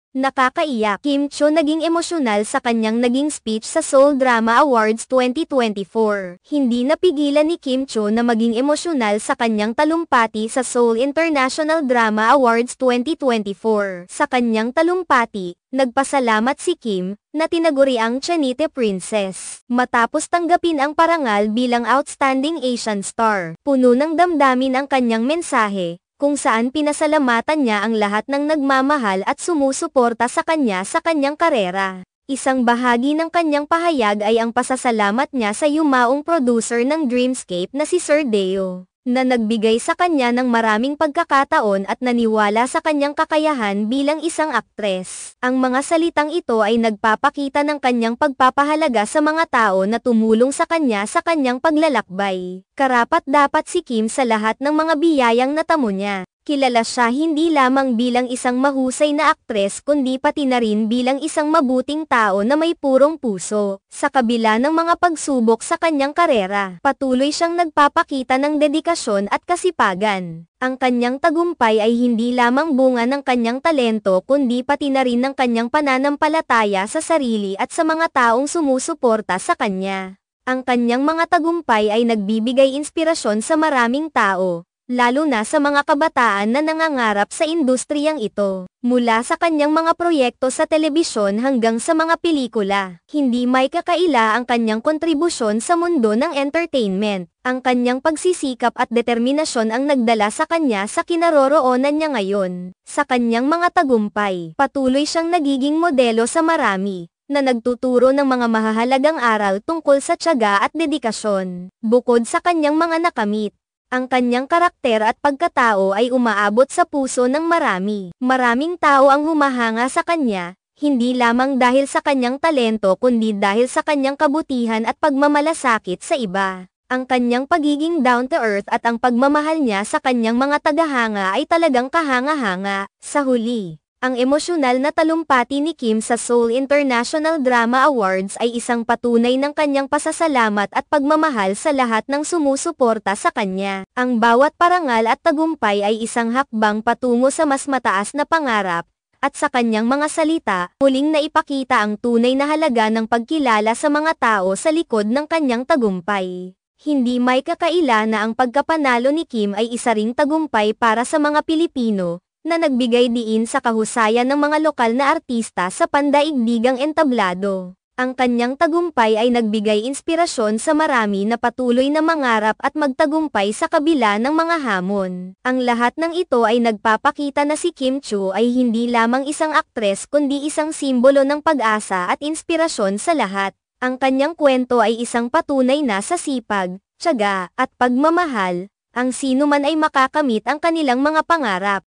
Nakakaiyak. Kim Cho naging emosyonal sa kanyang naging speech sa Seoul Drama Awards 2024. Hindi napigilan ni Kim Cho na maging emosyonal sa kanyang talumpati sa Seoul International Drama Awards 2024. Sa kanyang talumpati, nagpasalamat si Kim, na tinaguriang Chanite Princess, matapos tanggapin ang parangal bilang Outstanding Asian Star. Puno ng damdamin ang kanyang mensahe, kung saan pinasalamatan niya ang lahat ng nagmamahal at sumusuporta sa kanyang karera. Isang bahagi ng kanyang pahayag ay ang pasasalamat niya sa yumaong producer ng Dreamscape na si Sir Deo, na nagbigay sa kanya ng maraming pagkakataon at naniwala sa kanyang kakayahan bilang isang aktres. Ang mga salitang ito ay nagpapakita ng kanyang pagpapahalaga sa mga tao na tumulong sa kanyang paglalakbay. Karapat-dapat si Kim sa lahat ng mga biyayang natamo niya. Kilala siya hindi lamang bilang isang mahusay na aktres kundi pati na rin bilang isang mabuting tao na may purong puso. Sa kabila ng mga pagsubok sa kanyang karera, patuloy siyang nagpapakita ng dedikasyon at kasipagan. Ang kanyang tagumpay ay hindi lamang bunga ng kanyang talento kundi pati na rin ng kanyang pananampalataya sa sarili at sa mga taong sumusuporta sa kanya. Ang kanyang mga tagumpay ay nagbibigay inspirasyon sa maraming tao, lalo na sa mga kabataan na nangangarap sa industriyang ito. Mula sa kanyang mga proyekto sa telebisyon hanggang sa mga pelikula, hindi may kakaila ang kanyang kontribusyon sa mundo ng entertainment. Ang kanyang pagsisikap at determinasyon ang nagdala sa kanya sa kinaroroonan niya ngayon. Sa kanyang mga tagumpay, patuloy siyang nagiging modelo sa marami, na nagtuturo ng mga mahahalagang aral tungkol sa tiyaga at dedikasyon. Bukod sa kanyang mga nakamit, ang kanyang karakter at pagkatao ay umaabot sa puso ng marami. Maraming tao ang humahanga sa kanya, hindi lamang dahil sa kanyang talento kundi dahil sa kanyang kabutihan at pagmamalasakit sa iba. Ang kanyang pagiging down-to-earth at ang pagmamahal niya sa kanyang mga tagahanga ay talagang kahanga-hanga. Sa huli, ang emosyonal na talumpati ni Kim sa Seoul International Drama Awards ay isang patunay ng kanyang pasasalamat at pagmamahal sa lahat ng sumusuporta sa kanya. Ang bawat parangal at tagumpay ay isang hakbang patungo sa mas mataas na pangarap, at sa kanyang mga salita, muling naipakita ang tunay na halaga ng pagkilala sa mga tao sa likod ng kanyang tagumpay. Hindi may kakaila na ang pagkapanalo ni Kim ay isa ring tagumpay para sa mga Pilipino, na nagbigay diin sa kahusayan ng mga lokal na artista sa pandaigdigang entablado. Ang kanyang tagumpay ay nagbigay inspirasyon sa marami na patuloy na mangarap at magtagumpay sa kabila ng mga hamon. Ang lahat ng ito ay nagpapakita na si Kim Cho ay hindi lamang isang aktres kundi isang simbolo ng pag-asa at inspirasyon sa lahat. Ang kanyang kwento ay isang patunay na sa sipag, tiyaga, at pagmamahal, ang sino man ay makakamit ang kanilang mga pangarap.